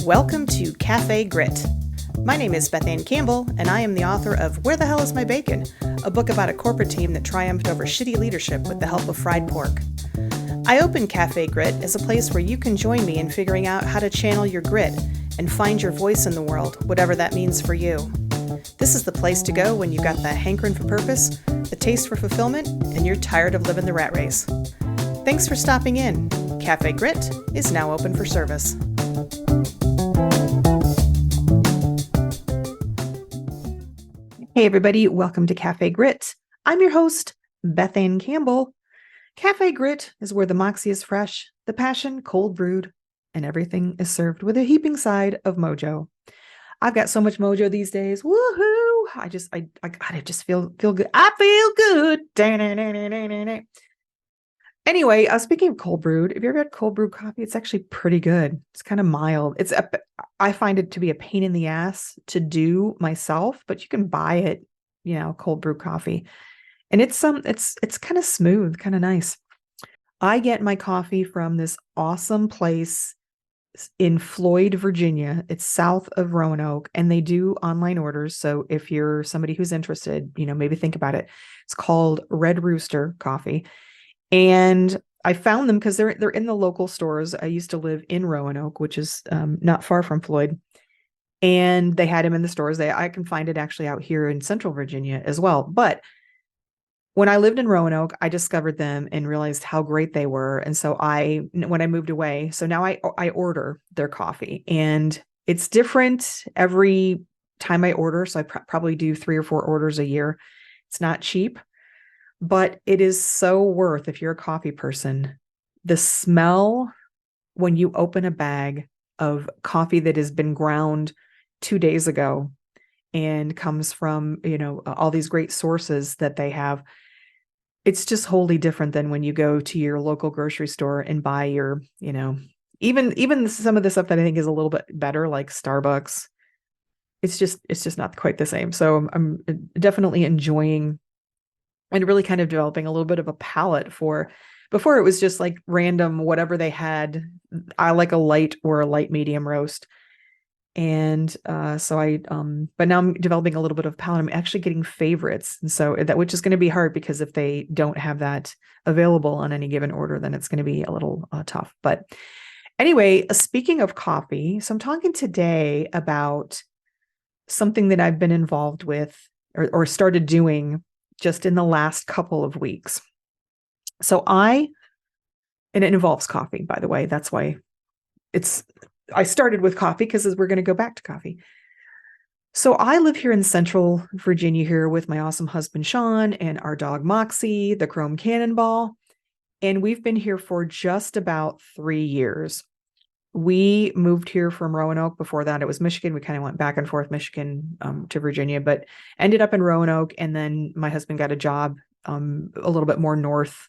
Welcome to Cafe Grit. My name is Beth Campbell, and I am the author of Where the Hell is My Bacon?, a book about a corporate team that triumphed over shitty leadership with the help of fried pork. I open Cafe Grit as a place where you can join me in figuring out how to channel your grit and find your voice in the world, whatever that means for you. This is the place to go when you've got the hankering for purpose, the taste for fulfillment, and you're tired of living the rat race. Thanks for stopping in. Cafe Grit is now open for service. Hey everybody, welcome to Cafe Grit. I'm your host, Beth Campbell. Cafe Grit is where the moxie is fresh, the passion cold brewed, and everything is served with a heaping side of mojo. I've got so much mojo these days. Woohoo! I just feel good. I feel good. Anyway, speaking of cold brewed, have you ever had cold brewed coffee? It's actually pretty good. It's kind of mild. I find it to be a pain in the ass to do myself, but you can buy it, cold brewed coffee. And it's kind of smooth, kind of nice. I get my coffee from this awesome place in Floyd, Virginia. It's south of Roanoke, and they do online orders. So if you're somebody who's interested, maybe think about it. It's called Red Rooster Coffee. And I found them because they're in the local stores. I used to live in Roanoke, which is not far from Floyd. And they had them in the stores. I can find it actually out here in Central Virginia as well. But when I lived in Roanoke, I discovered them and realized how great they were. And so when I moved away, so now I order their coffee, and it's different every time I order. So I probably do 3 or 4 orders a year. It's not cheap, but it is so worth, if you're a coffee person, the smell when you open a bag of coffee that has been ground 2 days ago and comes from, all these great sources that they have. It's just wholly different than when you go to your local grocery store and buy your, even some of the stuff that I think is a little bit better, like Starbucks. It's just not quite the same. So I'm definitely enjoying and really kind of developing a little bit of a palate for. Before it was just like random, whatever they had. I like a light or a light medium roast. And but now I'm developing a little bit of palate. I'm actually getting favorites. And so which is going to be hard, because if they don't have that available on any given order, then it's going to be a little tough. But anyway, speaking of coffee, so I'm talking today about something that I've been involved with or started doing just in the last couple of weeks. So and it involves coffee, by the way. That's why I started with coffee, because we're going to go back to coffee. So I live here in Central Virginia here with my awesome husband, Sean, and our dog, Moxie, the Chrome Cannonball. And we've been here for just about 3 years. We moved here from Roanoke. Before that, it was Michigan. We kind of went back and forth, Michigan to Virginia, but ended up in Roanoke. And then my husband got a job a little bit more north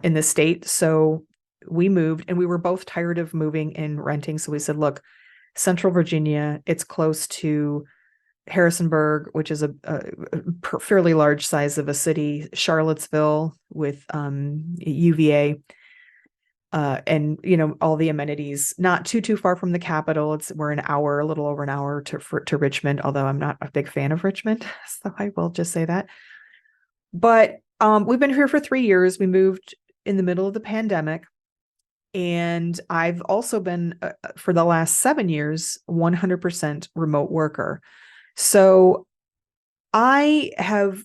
in the state. So we moved, and we were both tired of moving and renting. So we said, look, Central Virginia, it's close to Harrisonburg, which is a fairly large size of a city, Charlottesville with UVA, and all the amenities, not too far from the capital. We're a little over an hour to Richmond, although I'm not a big fan of Richmond, so I will just say that. But we've been here for 3 years. We moved in the middle of the pandemic. And I've also been, for the last 7 years, 100% remote worker. So I have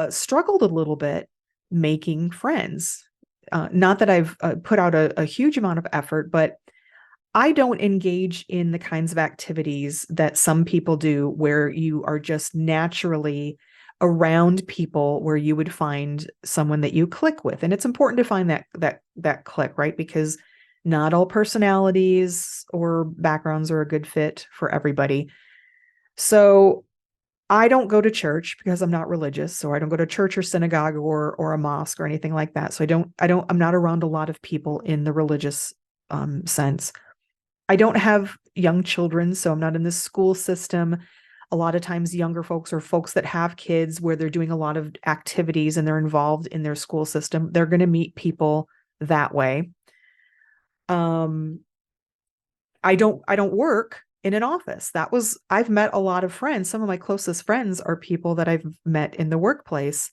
struggled a little bit making friends. Not that I've put out a huge amount of effort, but I don't engage in the kinds of activities that some people do, where you are just naturally around people where you would find someone that you click with. And it's important to find that click, right? Because not all personalities or backgrounds are a good fit for everybody. So I don't go to church because I'm not religious. So I don't go to church or synagogue or a mosque or anything like that. So I'm not around a lot of people in the religious sense. I don't have young children, so I'm not in the school system. A lot of times younger folks or folks that have kids where they're doing a lot of activities and they're involved in their school system, they're going to meet people that way. I don't work in an office. I've met a lot of friends. Some of my closest friends are people that I've met in the workplace,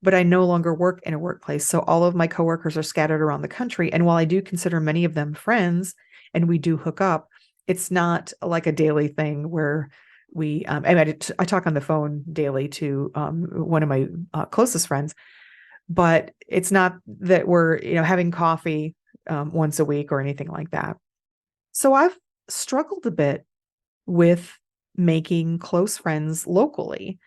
but I no longer work in a workplace. So all of my coworkers are scattered around the country. And while I do consider many of them friends and we do hook up, it's not like a daily thing where I talk on the phone daily to one of my closest friends, but it's not that we're, having coffee once a week or anything like that. So I've struggled a bit with making close friends locally.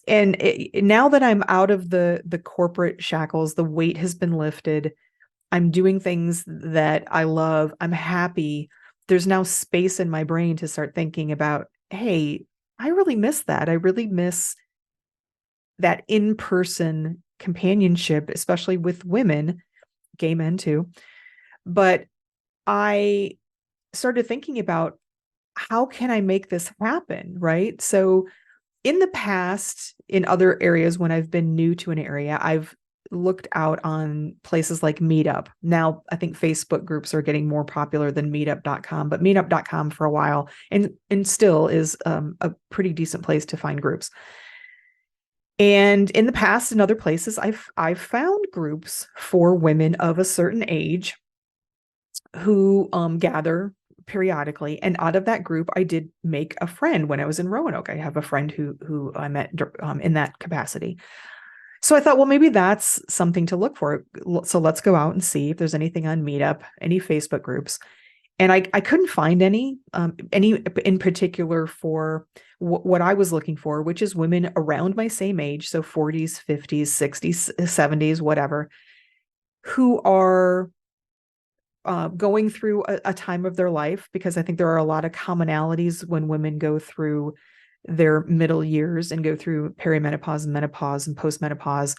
And now that I'm out of the corporate shackles, the weight has been lifted. I'm doing things that I love. I'm happy. There's now space in my brain to start thinking about, hey, I really miss that. I really miss that in-person companionship, especially with women, gay men too. But I started thinking about, how can I make this happen? Right. So in the past, in other areas, when I've been new to an area, I've looked out on places like Meetup. Now, I think Facebook groups are getting more popular than meetup.com, but meetup.com for a while and still is a pretty decent place to find groups. And in the past, in other places, I've found groups for women of a certain age who gather periodically. And out of that group, I did make a friend when I was in Roanoke. I have a friend who I met in that capacity. So I thought, well, maybe that's something to look for. So let's go out and see if there's anything on Meetup, any Facebook groups. And I couldn't find any in particular for what I was looking for, which is women around my same age, so 40s, 50s, 60s, 70s, whatever, who are going through a time of their life, because I think there are a lot of commonalities when women go through their middle years and go through perimenopause and menopause and postmenopause.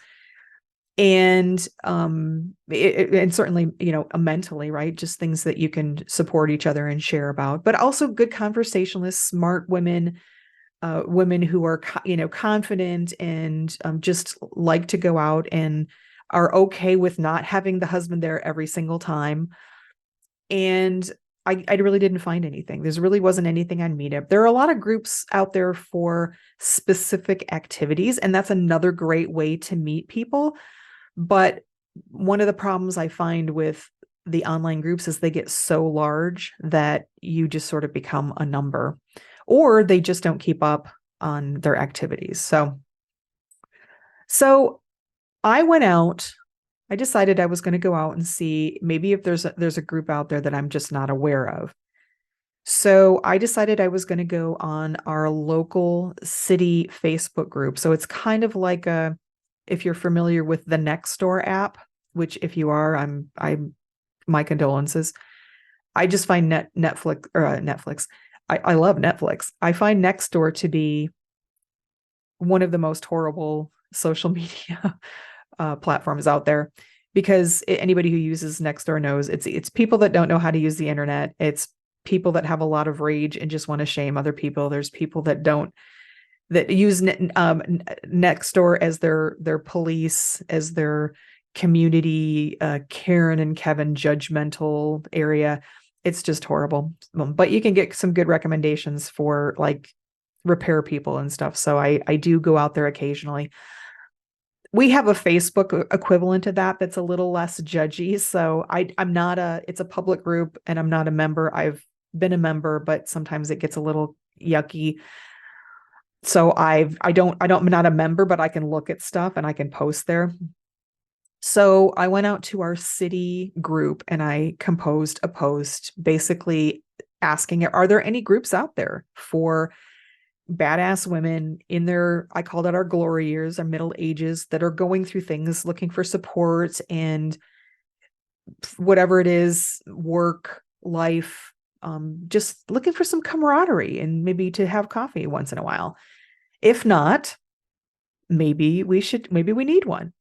And and certainly, mentally, right? Just things that you can support each other and share about, but also good conversationalists, smart women, women who are, confident and just like to go out and are okay with not having the husband there every single time. And I really didn't find anything. There really wasn't anything on Meetup. There are a lot of groups out there for specific activities, and that's another great way to meet people. But one of the problems I find with the online groups is they get so large that you just sort of become a number, or they just don't keep up on their activities. So I went out. I decided I was going to go out and see maybe if there's a group out there that I'm just not aware of. So I decided I was going to go on our local city Facebook group. So it's kind of like if you're familiar with the Nextdoor app, which if you are, I'm my condolences. I just find Netflix. I love Netflix. I find Nextdoor to be one of the most horrible social media platforms out there, because anybody who uses Nextdoor knows it's people that don't know how to use the internet. It's people that have a lot of rage and just want to shame other people. There's people that use Nextdoor as their police, as their community Karen and Kevin judgmental area. It's just horrible. But you can get some good recommendations for like repair people and stuff. So I do go out there occasionally. We have a Facebook equivalent to that that's a little less judgy. So I'm not it's a public group and I'm not a member. I've been a member, but sometimes it gets a little yucky. So I'm not a member, but I can look at stuff and I can post there. So I went out to our city group and I composed a post basically asking, are there any groups out there for badass women in I called it our glory years, our middle ages, that are going through things, looking for support and whatever it is, work, life, just looking for some camaraderie and maybe to have coffee once in a while. If not, maybe we need one.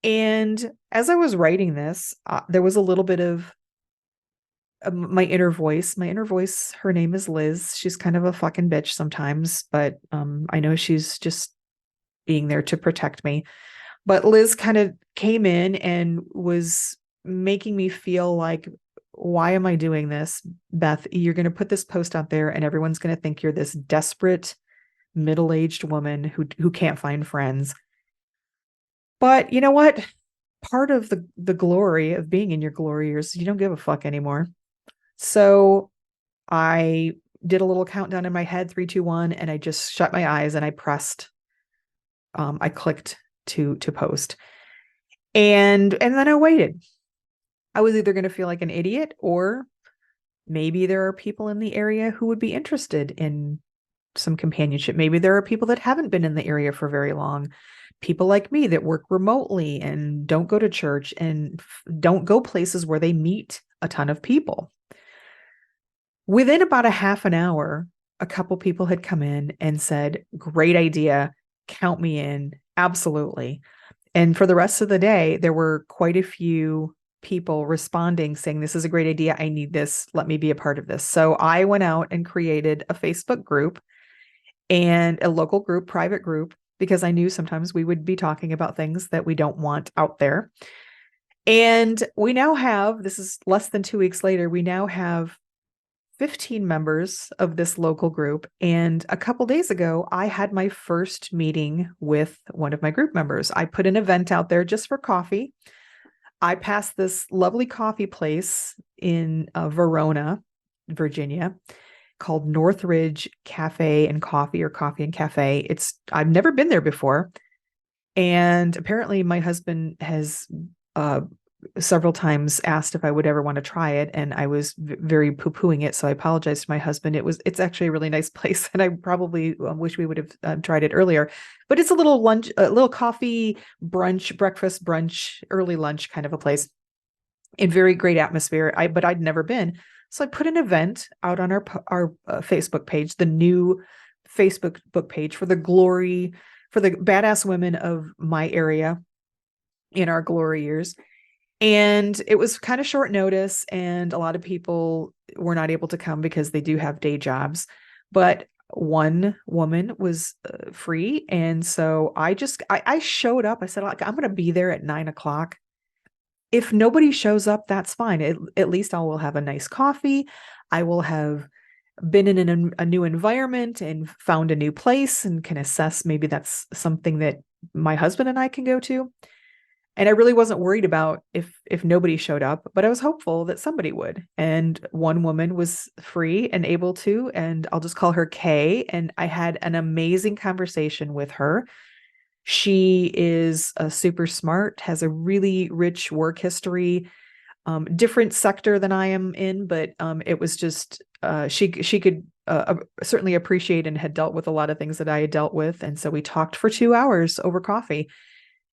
And as I was writing this, there was a little bit of my inner voice, her name is Liz. She's kind of a fucking bitch sometimes, but I know she's just being there to protect me. But Liz kind of came in and was making me feel like why am I doing this? Beth, you're going to put this post out there and everyone's going to think you're this desperate middle-aged woman who can't find friends. But you know what? Part of the glory of being in your glory years, you don't give a fuck anymore. So I did a little countdown in my head, 3, 2, 1, and I just shut my eyes and I pressed, I clicked to post. And then I waited. I was either going to feel like an idiot, or maybe there are people in the area who would be interested in some companionship. Maybe there are people that haven't been in the area for very long. People like me that work remotely and don't go to church and don't go places where they meet a ton of people. Within about a half an hour, a couple people had come in and said, great idea, count me in, absolutely. And for the rest of the day, there were quite a few people responding saying, this is a great idea, I need this, let me be a part of this. So I went out and created a Facebook group and a local group, private group, because I knew sometimes we would be talking about things that we don't want out there. And we now have, this is less than 2 weeks later, we now have 15 members of this local group. And a couple days ago, I had my first meeting with one of my group members. I put an event out there just for coffee. I passed this lovely coffee place in Verona, Virginia, called Northridge Cafe and Coffee, or Coffee and Cafe. I've never been there before. And apparently my husband has several times asked if I would ever want to try it, and I was very poo-pooing it. So I apologized to my husband. It's actually a really nice place, and I probably wish we would have tried it earlier. But it's a little coffee brunch, breakfast brunch, early lunch kind of a place, in very great atmosphere. But I'd never been, so I put an event out on our Facebook page, the new Facebook book page for the badass women of my area in our glory years. And it was kind of short notice, and a lot of people were not able to come because they do have day jobs. But one woman was free. And so I showed up. I said, I'm going to be there at 9:00. If nobody shows up, that's fine. At least I will have a nice coffee. I will have been in a new environment and found a new place and can assess, maybe that's something that my husband and I can go to. And I really wasn't worried about if nobody showed up, but I was hopeful that somebody would. And one woman was free and able to, and I'll just call her Kay. And I had an amazing conversation with her. She is super smart, has a really rich work history, different sector than I am in, but it was just, she could certainly appreciate and had dealt with a lot of things that I had dealt with. And so we talked for 2 hours over coffee.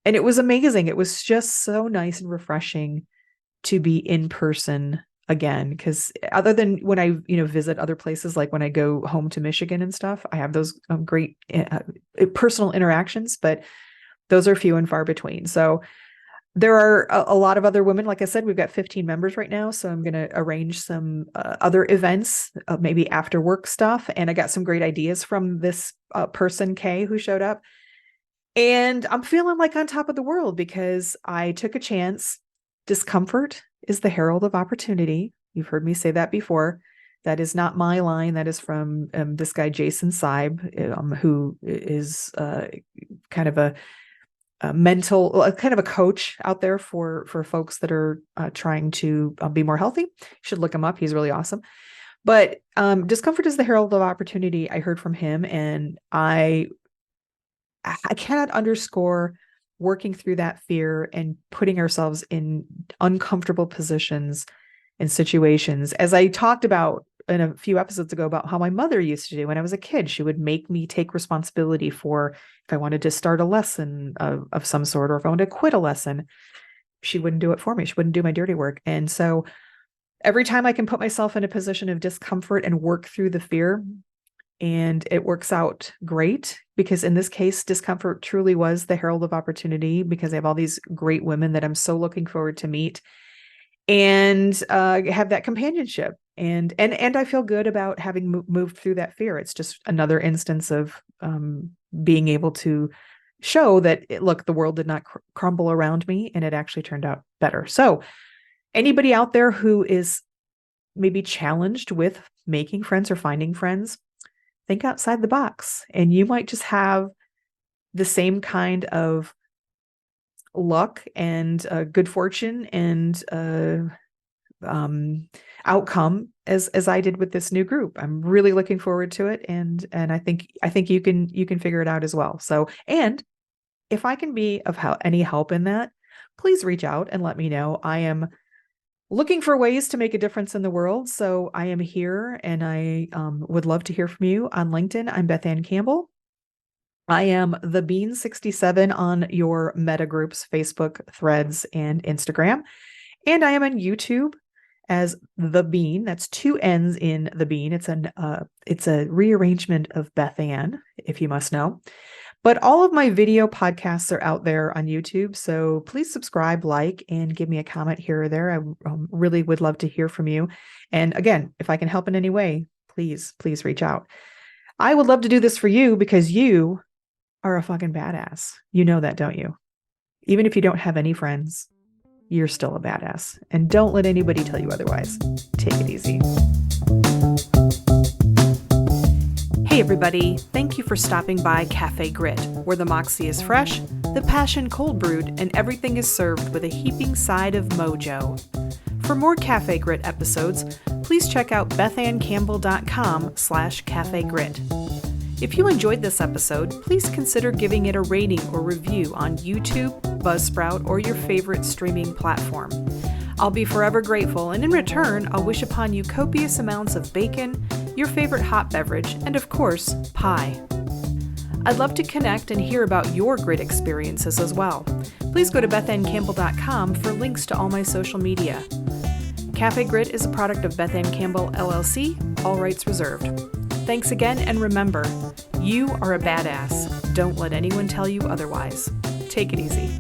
And it was amazing. It was just so nice and refreshing to be in person again. Because other than when I, visit other places, like when I go home to Michigan and stuff, I have those great personal interactions, but those are few and far between. So there are a lot of other women. Like I said, we've got 15 members right now. So I'm going to arrange some other events, maybe after work stuff. And I got some great ideas from this person, Kay, who showed up. And I'm feeling like on top of the world because I took a chance. Discomfort is the herald of opportunity. You've heard me say that before. That is not my line. That is from this guy, Jason Seib, who is kind of a mental, kind of a coach out there for folks that are trying to be more healthy. You should look him up. He's really awesome. But discomfort is the herald of opportunity. I heard from him, and I cannot underscore working through that fear and putting ourselves in uncomfortable positions and situations. As I talked about in a few episodes ago about how my mother used to do when I was a kid, she would make me take responsibility for if I wanted to start a lesson of some sort, or if I wanted to quit a lesson, she wouldn't do it for me. She wouldn't do my dirty work. And so every time I can put myself in a position of discomfort and work through the fear, and it works out great, because in this case, discomfort truly was the herald of opportunity, because I have all these great women that I'm so looking forward to meet and have that companionship. And I feel good about having moved through that fear. It's just another instance of being able to show that, look, the world did not crumble around me, and it actually turned out better. So anybody out there who is maybe challenged with making friends or finding friends, think outside the box, and you might just have the same kind of luck and good fortune and outcome as I did with this new group. I'm really looking forward to it, and I think you can figure it out as well. So, and if I can be of any help in that, please reach out and let me know. I am looking for ways to make a difference in the world, so I am here, and I would love to hear from you on LinkedIn. I'm Beth Ann Campbell. I am the Bean67 on your meta groups, Facebook, Threads, and Instagram. And I am on YouTube as The Bean. That's 2 N's in The Bean. It's a rearrangement of Beth Ann, if you must know. But all of my video podcasts are out there on YouTube, so please subscribe, like, and give me a comment here or there. I really would love to hear from you. And again, if I can help in any way, please reach out. I would love to do this for you because you are a fucking badass. You know that, don't you? Even if you don't have any friends, you're still a badass. And don't let anybody tell you otherwise. Take it easy. Hey everybody, thank you for stopping by Cafe Grit, where the moxie is fresh, the passion cold brewed, and everything is served with a heaping side of mojo. For more Cafe Grit episodes, please check out bethancampbell.com/cafegrit. If you enjoyed this episode, please consider giving it a rating or review on YouTube, Buzzsprout, or your favorite streaming platform. I'll be forever grateful, and in return, I'll wish upon you copious amounts of bacon, your favorite hot beverage, and of course, pie. I'd love to connect and hear about your grit experiences as well. Please go to bethancampbell.com for links to all my social media. Cafe Grit is a product of Beth Ann Campbell, LLC, all rights reserved. Thanks again, and remember, you are a badass. Don't let anyone tell you otherwise. Take it easy.